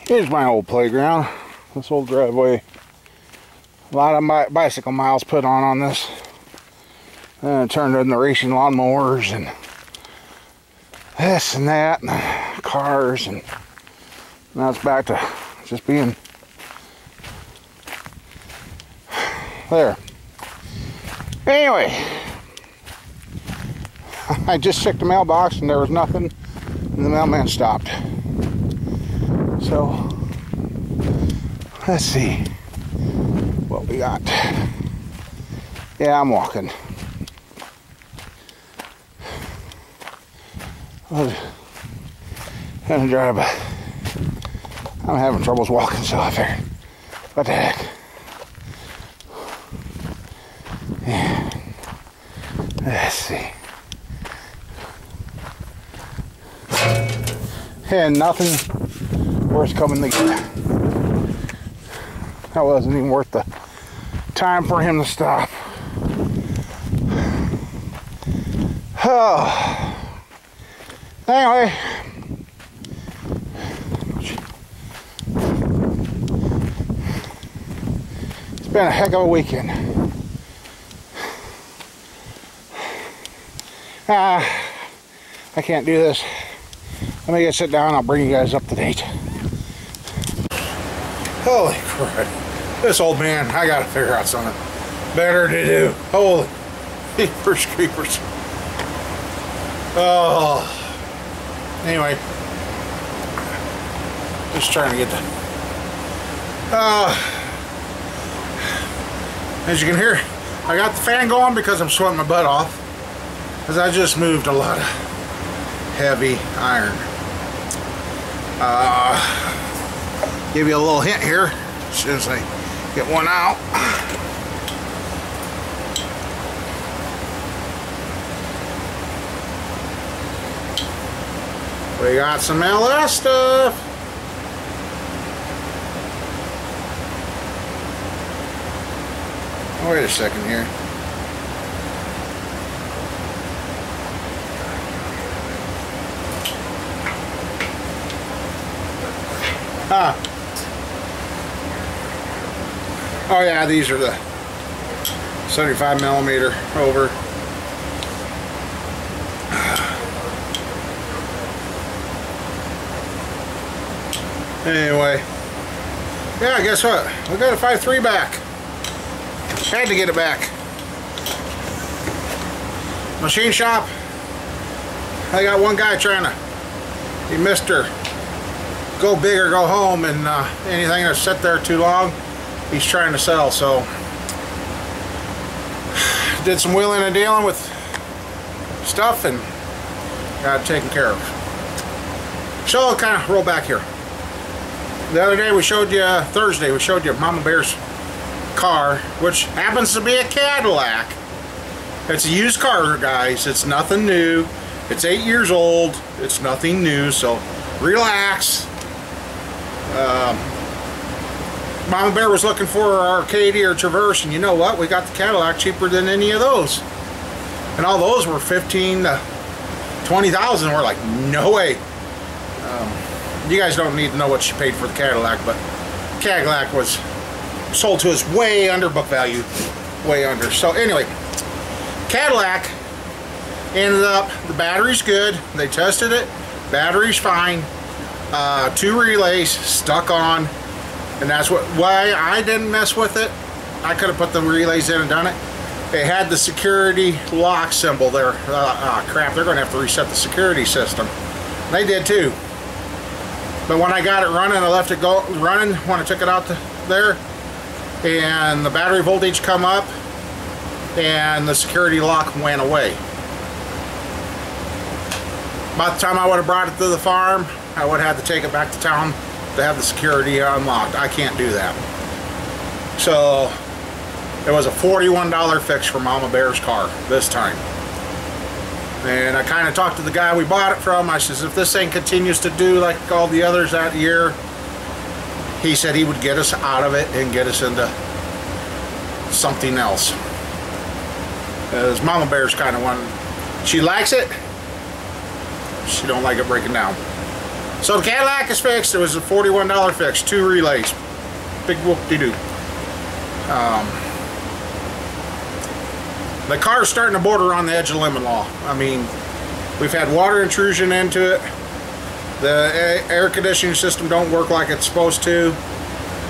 Here's my old playground. This old driveway. A lot of bicycle miles put on this. And it turned into racing lawnmowers and this and that and cars, and now it's back to just being there. Anyway, I just checked the mailbox and there was nothing, and the mailman stopped. So let's see what we got. Yeah, I'm walking. I'm gonna drive, but I'm having troubles walking, so I figured, what the heck. Yeah. Let's see. And nothing worth coming to get. That wasn't even worth the time for him to stop. Oh. Anyway, it's been a heck of a weekend. I can't do this. Let me get sit down. I'll bring you guys up to date. Holy crap. This old man, I gotta figure out something better to do. Holy creepers, creepers. Oh. Anyway. Just trying to get the... as you can hear, I got the fan going because I'm sweating my butt off. Because I just moved a lot of heavy iron. Give you a little hint here as soon as I get one out. We got some LS stuff. Oh, wait a second here. Oh yeah, these are the 75mm over. Anyway, yeah, guess what? We got a 5.3 back. Had to get it back. Machine shop. I got one guy trying to be Mr. Go big or go home, and anything that's sit there too long, he's trying to sell. So did some wheeling and dealing with stuff and got it taken care of. So I'll kind of roll back here. The other day we showed you, Thursday, we showed you Mama Bear's car, which happens to be a Cadillac. It's a used car, guys. It's nothing new. It's 8 years old. It's nothing new, so relax. Mama Bear was looking for our caddy or Traverse, and you know what? We got the Cadillac cheaper than any of those. And all those were $15,000 to $20,000. We're like, no way. You guys don't need to know what she paid for the Cadillac, but Cadillac was sold to us way under book value. Way under. So anyway, Cadillac ended up, the battery's good. They tested it. Battery's fine. 2 relays stuck on, and that's why I didn't mess with it. I could have put the relays in and done it. It had the security lock symbol there. Crap, they're going to have to reset the security system. They did too. But when I got it running, I left it go running when I took it out there, and the battery voltage come up, and the security lock went away. By the time I would have brought it to the farm, I would have had to take it back to town to have the security unlocked. I can't do that. So it was a $41 fix for Mama Bear's car this time. And I kind of talked to the guy we bought it from. I says, if this thing continues to do like all the others that year, he said he would get us out of it and get us into something else. Because Mama Bear's kind of one, she likes it, she don't like it breaking down. So the Cadillac is fixed. It was a $41 fix, 2 relays. Big whoop-de-doo. The car's starting to border on the edge of lemon law. I mean, we've had water intrusion into it. The air conditioning system don't work like it's supposed to.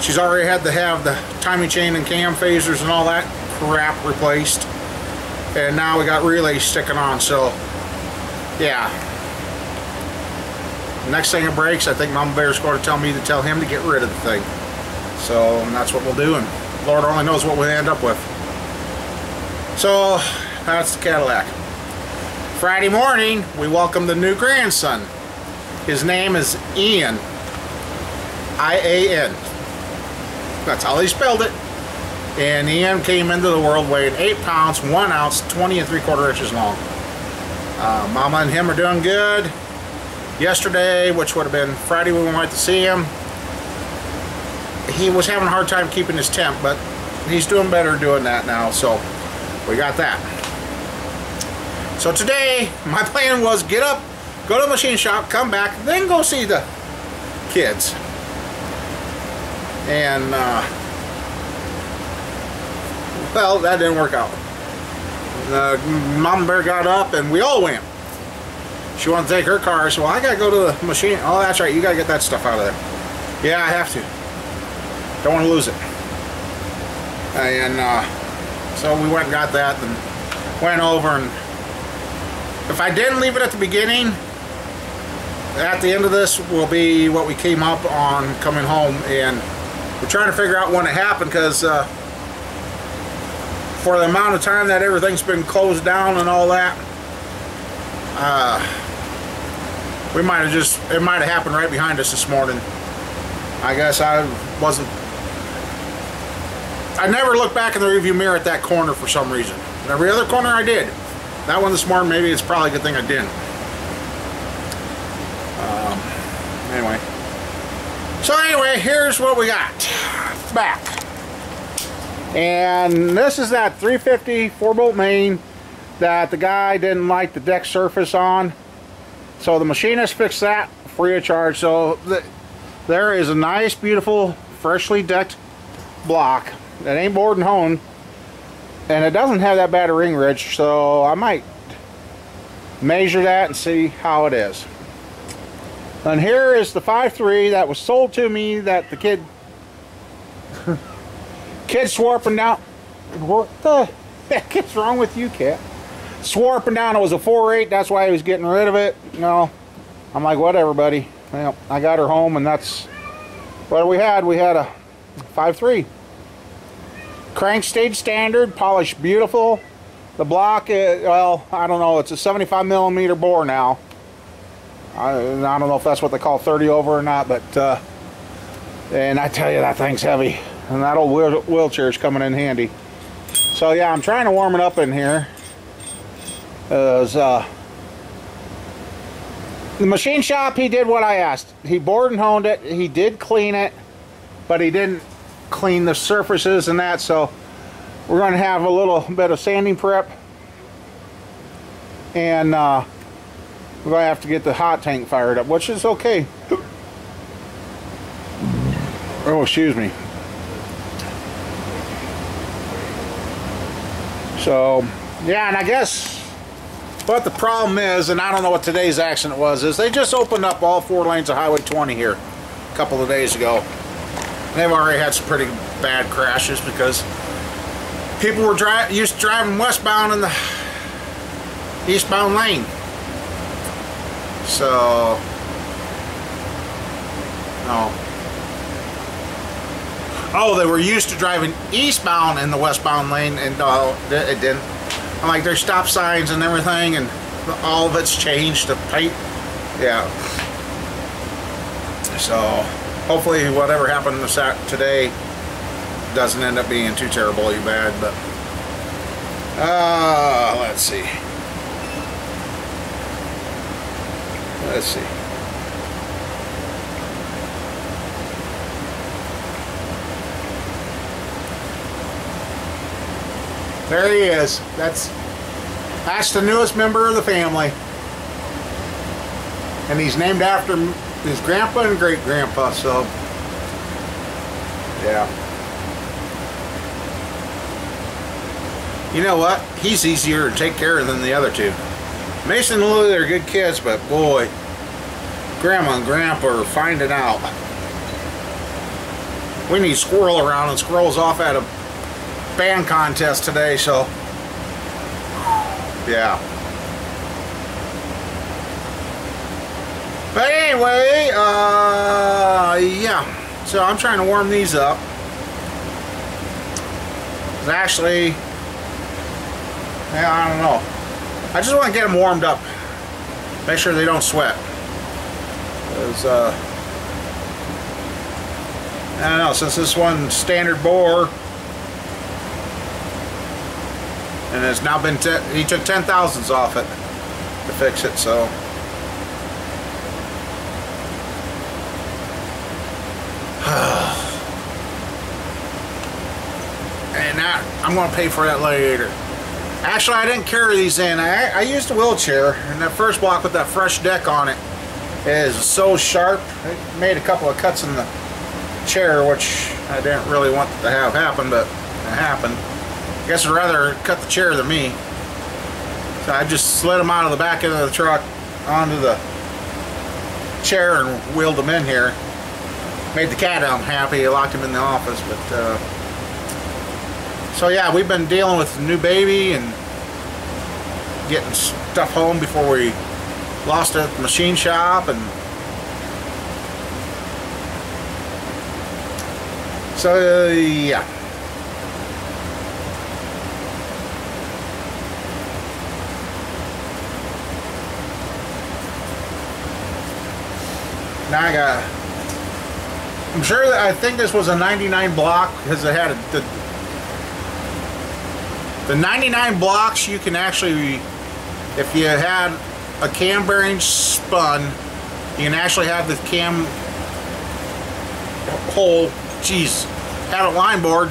She's already had to have the timing chain and cam phasers and all that crap replaced. And now we got relays sticking on, so yeah. Next thing it breaks, I think Mama Bear's going to tell me to tell him to get rid of the thing. So that's what we'll do, and Lord only knows what we'll end up with. So that's the Cadillac. Friday morning, we welcome the new grandson. His name is Ian. I-A-N. That's how they spelled it. And Ian came into the world weighing 8 pounds, 1 ounce, 20 3/4 inches long. Mama and him are doing good. Yesterday, which would have been Friday when we went to see him, he was having a hard time keeping his temp, but he's doing better doing that now, so we got that. So today, my plan was get up, go to the machine shop, come back, then go see the kids. And, well, that didn't work out. Mama Bear got up and we all went. She wanted to take her car, so well, I gotta go to the machine. Oh, that's right, you gotta get that stuff out of there. Yeah, I have to. Don't want to lose it. And so we went and got that and went over, and if I didn't leave it at the beginning, at the end of this will be what we came up on coming home, and we're trying to figure out when it happened, because for the amount of time that everything's been closed down and all that, we might have just, it might have happened right behind us this morning. I guess I never looked back in the rearview mirror at that corner for some reason. Every other corner I did. That one this morning, maybe it's probably a good thing I didn't. Anyway. So anyway, here's what we got back. And this is that 350 4-bolt main that the guy didn't like the deck surface on. So the machinist fixed that free of charge. So there is a nice, beautiful, freshly decked block that ain't bored and honed, and it doesn't have that bad a ring ridge, so I might measure that and see how it is. And here is the 5.3 that was sold to me that the kid swore up and down. What the heck is wrong with you, cat? Swore up and down it was a 4.8, that's why he was getting rid of it. No, I'm like, whatever, buddy. Well, I got her home, and that's what we had. We had a 5.3. Crank stayed standard, polished beautiful. The block, well, I don't know, it's a 75 millimeter bore now. I don't know if that's what they call 30 over or not, but and I tell you, that thing's heavy, and that old wheelchair's coming in handy. So yeah, I'm trying to warm it up in here. The machine shop, he did what I asked. He bored and honed it. He did clean it, but he didn't clean the surfaces and that, so we're going to have a little bit of sanding prep, and we're going to have to get the hot tank fired up, which is okay. Oh, excuse me. So yeah, and I guess what the problem is, and I don't know what today's accident was, is they just opened up all 4 lanes of Highway 20 here a couple of days ago. They've already had some pretty bad crashes because people were used to driving westbound in the eastbound lane. So, no. Oh, they were used to driving eastbound in the westbound lane, and it didn't. I'm like, there's stop signs and everything, and all of it's changed to pipe. Yeah. So hopefully whatever happened today doesn't end up being too terribly bad, but let's see. There he is. That's the newest member of the family, and he's named after his grandpa and great grandpa, so yeah. You know what? He's easier to take care of than the other two. Mason and Lily are good kids, but boy, Grandma and Grandpa are finding out. We need Squirrel around, and Squirrel's off at a band contest today, so yeah. But anyway, yeah. So I'm trying to warm these up. Actually, yeah, I don't know. I just want to get them warmed up. Make sure they don't sweat. Because, I don't know, since this one's standard bore, and it's now been, he took 10 thousandths off it to fix it, so. And that, I'm going to pay for that later. Actually, I didn't carry these in. I used a wheelchair, and that first block with that fresh deck on it is so sharp. It made a couple of cuts in the chair, which I didn't really want to have happen, but it happened. I guess I'd rather cut the chair than me. So I just slid them out of the back end of the truck onto the chair and wheeled them in here. Made the cat happy. I locked him in the office, but so yeah, we've been dealing with the new baby and getting stuff home before we lost it at the machine shop, and so yeah. Now I'm sure that I think this was a 99 block because it had the 99 blocks. You can actually, if you had a cam bearing spun, you can actually have the cam hole, had a line board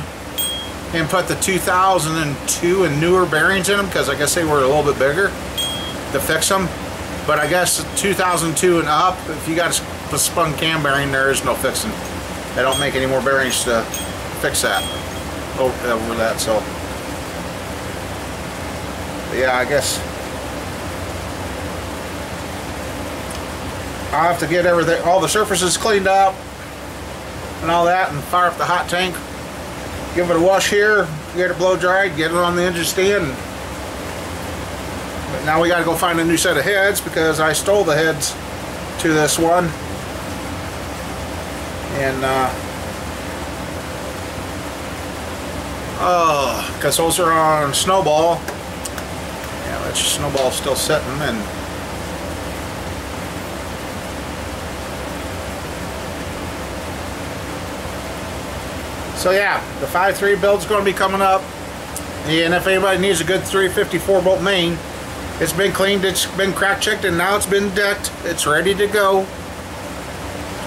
and put the 2002 and newer bearings in them, because I guess they were a little bit bigger to fix them. But I guess 2002 and up, if you got a spun cam bearing, there is no fixing. They don't make any more bearings to fix that over that. So yeah, I guess I'll have to get everything, all the surfaces cleaned up and all that, and fire up the hot tank, give it a wash here, get it blow dried, get it on the engine stand. But now we got to go find a new set of heads, because I stole the heads to this one, and because those are on Snowball. Yeah, that Snowball's still sitting, and so yeah, the 5.3 build's going to be coming up, and if anybody needs a good 354 bolt main, it's been cleaned, it's been crack checked, and now it's been decked. It's ready to go.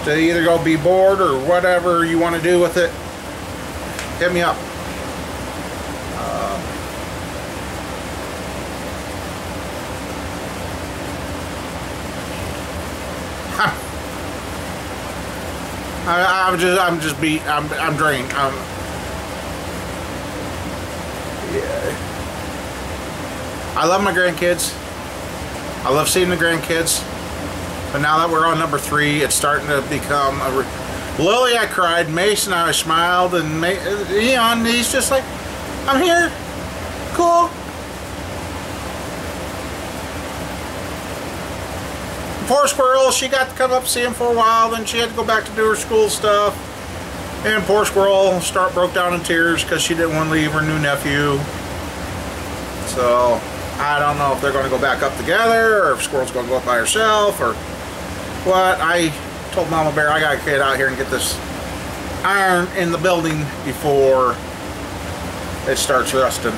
To either go be bored or whatever you want to do with it, hit me up. I'm drained. Yeah. I love my grandkids. I love seeing the grandkids. But now that we're on number 3, it's starting to become Lily, I cried. Mason, I smiled, and Leon, he's just like, I'm here. Cool. Poor Squirrel, she got to come up see him for a while, then she had to go back to do her school stuff. And poor Squirrel broke down in tears because she didn't want to leave her new nephew. So I don't know if they're going to go back up together, or if Squirrel's going to go up by herself, or what. I told Mama Bear I got to get out here and get this iron in the building before it starts rusting.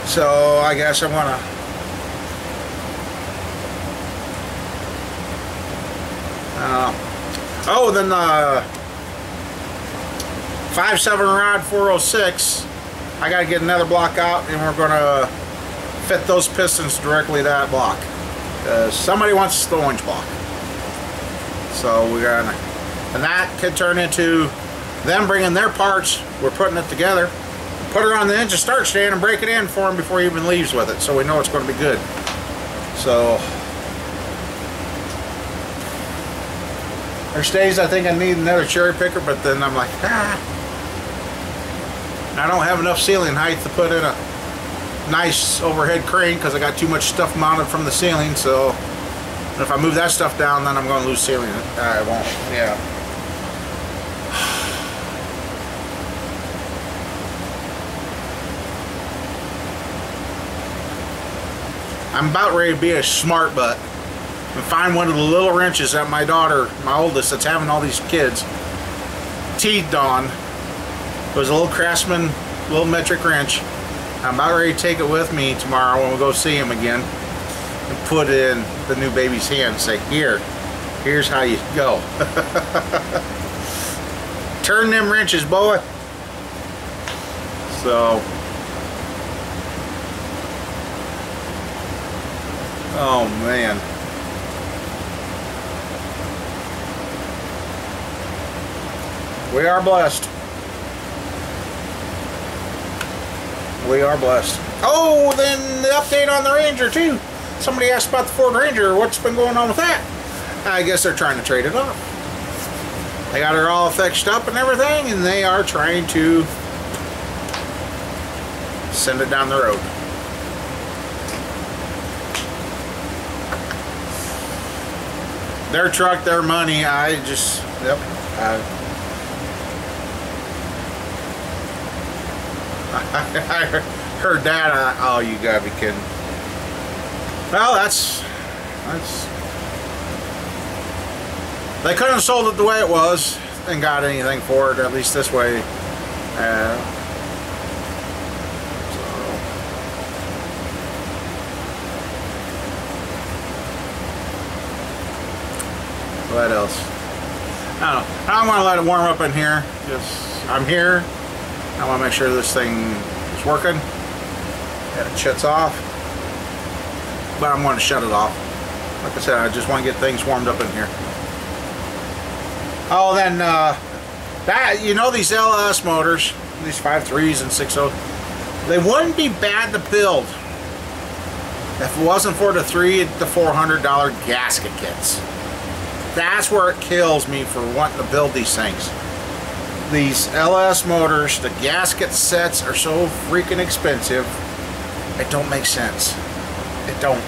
So I guess I want to oh, then the 5.7 rod 406, I got to get another block out, and we're going to fit those pistons directly to that block, because somebody wants the orange block. So we're gonna, and that could turn into them bringing their parts, we're putting it together, put it on the engine start stand and break it in for him before he even leaves with it, so we know it's going to be good. So there's days I think I need another cherry picker, but then I'm like, I don't have enough ceiling height to put in a nice overhead crane because I got too much stuff mounted from the ceiling. So if I move that stuff down, then I'm going to lose ceiling. I won't. Yeah. I'm about ready to be a smart butt and find one of the little wrenches that my daughter, my oldest, that's having all these kids, teethed on. It was a little Craftsman, little metric wrench. I'm about ready to take it with me tomorrow when we go see him again and put it in the new baby's hand and say, here's how you go. Turn them wrenches, boy. So, oh man. We are blessed. We are blessed. Oh, then the update on the Ranger too. Somebody asked about the Ford Ranger. What's been going on with that? I guess they're trying to trade it off. They got her all fixed up and everything, and they are trying to send it down the road. Their truck, their money. I just, yep. I heard that. Oh, you gotta be kidding. Well, that's. They couldn't have sold it the way it was and got anything for it, at least this way. So. What else? I don't know. I don't want to let it warm up in here. Just, I'm here. I want to make sure this thing is working and it shuts off, but I'm going to shut it off. Like I said, I just want to get things warmed up in here. Oh, then that, you know, these LS motors, these 5.3s and 6.0, they wouldn't be bad to build if it wasn't for the $300 to $400 gasket kits. That's where it kills me for wanting to build these things. These LS motors, the gasket sets are so freaking expensive, it don't make sense. It don't.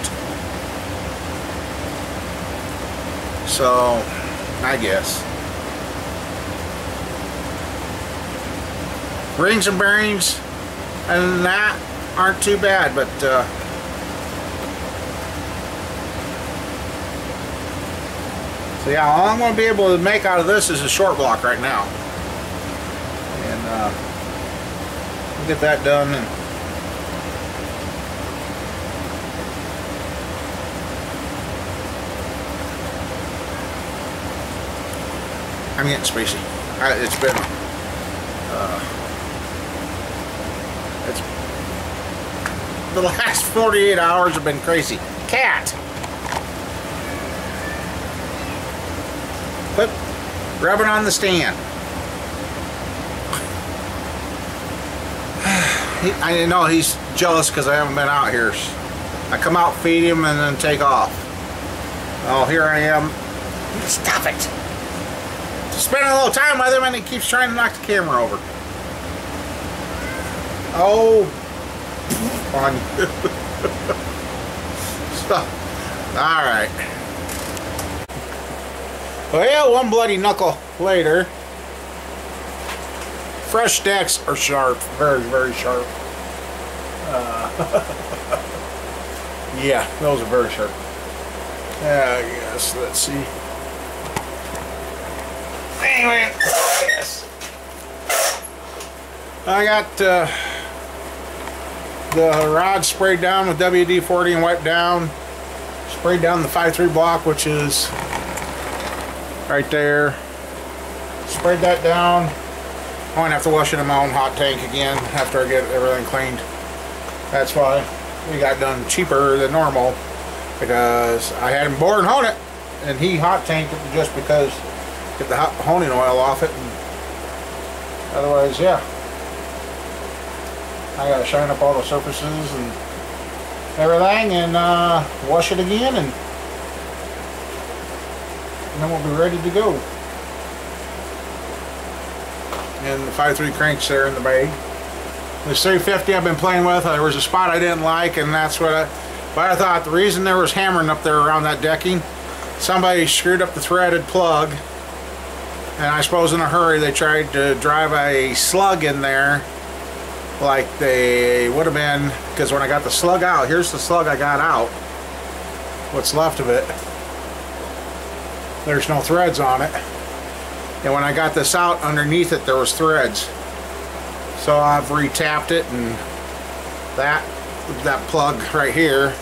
So, I guess. Rings and bearings and that aren't too bad, but so yeah, all I'm going to be able to make out of this is a short block right now. And we'll get that done. And I'm getting spacey. It's been the last 48 hours have been crazy. Cat! Quit rubbing on the stand. I know he's jealous because I haven't been out here. I come out, feed him, and then take off. Oh, here I am. Stop it! Spending a little time with him, and he keeps trying to knock the camera over. Oh, on. So, all right. Well, one bloody knuckle later. Fresh stacks are sharp, very, very sharp. Yeah, those are very sharp. I guess, let's see. Anyway, yes. I got the rod sprayed down with WD-40 and wiped down. Sprayed down the 5.3 block, which is right there. Sprayed that down. I'm going to have to wash it in my own hot tank again after I get everything cleaned. That's why we got done cheaper than normal, because I had him bore and hone it. and he hot tanked it just because get the hot honing oil off it. And otherwise, yeah, I gotta shine up all the surfaces and everything, and wash it again, and then we'll be ready to go. And the 5.3 crank's there in the bag. This 350 I've been playing with, there was a spot I didn't like, and that's what but I thought the reason there was hammering up there around that decking, somebody screwed up the threaded plug, and I suppose in a hurry they tried to drive a slug in there like they would have been, because when I got the slug out, here's the slug I got out, what's left of it, there's no threads on it, and when I got this out, underneath it there was threads. So I've retapped it, and that plug right here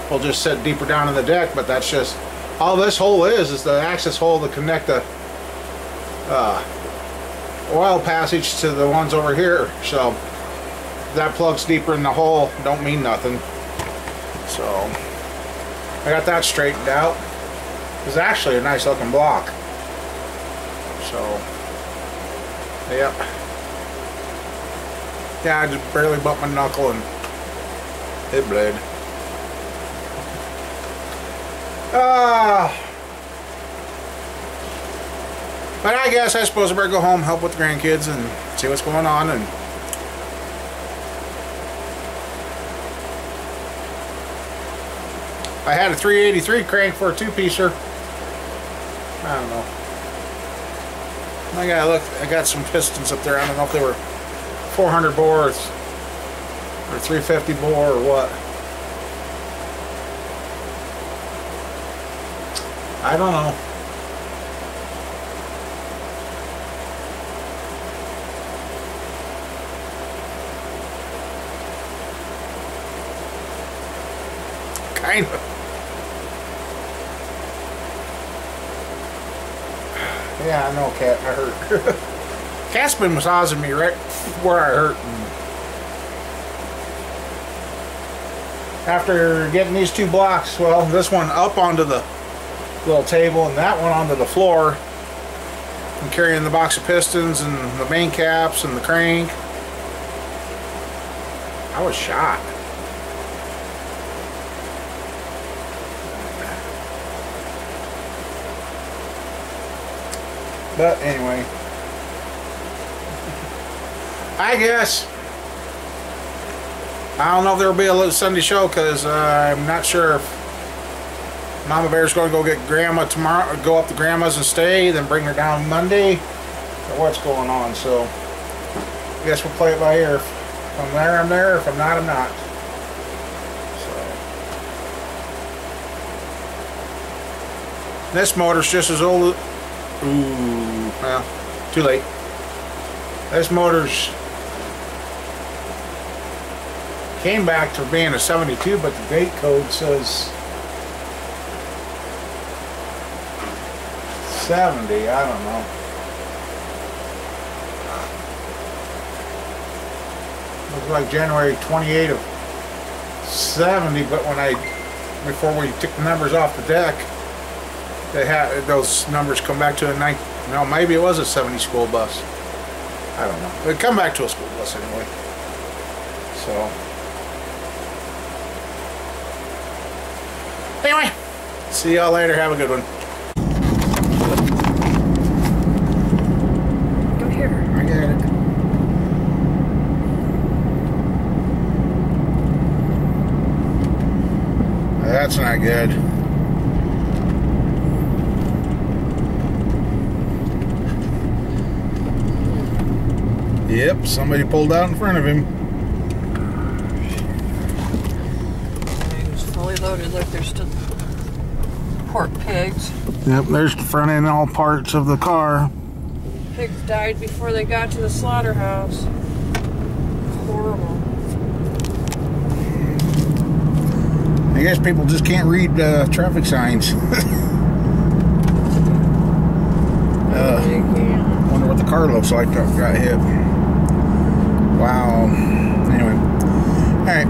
will just sit deeper down in the deck, but that's just all this hole is the access hole to connect the oil passage to the ones over here. So that plug's deeper in the hole, don't mean nothing. So I got that straightened out. It's actually a nice looking block. So yep. Yeah, I just barely bumped my knuckle and it bled. But I guess I suppose I better go home, help with the grandkids, and see what's going on. And I had a 383 crank for a two-piecer. I don't know. I gotta look. I got some pistons up there. I don't know if they were 400 bore or 350 bore or what. I don't know. Kind of. Yeah, I know, Cat. I hurt. Cat's been massaging me right where I hurt. And after getting these two blocks, well, this one up onto the little table and that one onto the floor, and carrying the box of pistons and the main caps and the crank, I was shot. But anyway, I guess I don't know if there will be a little Sunday show, because I'm not sure if Mama Bear's going to go get Grandma tomorrow, go up to Grandma's and stay, then bring her down Monday, or what's going on. So I guess we'll play it by ear. If I'm there, I'm there. If I'm not, I'm not. So this motor's just as old. Ooh, well, too late. This motor's came back to being a 72, but the date code says 70. I don't know. Looks like January 28 of 70, but when before we took the numbers off the deck, they had those numbers come back to a no, maybe it was a 70 school bus. I don't know. It come back to a school bus anyway. So anyway, see y'all later. Have a good one. Go here. I get it. That's not good. Yep, somebody pulled out in front of him. He was fully loaded. Look, there's still pork pigs. Yep, there's the front end, all parts of the car. Pigs died before they got to the slaughterhouse. Horrible. I guess people just can't read traffic signs. Wonder what the car looks like that got hit. Wow. Anyway. Alright.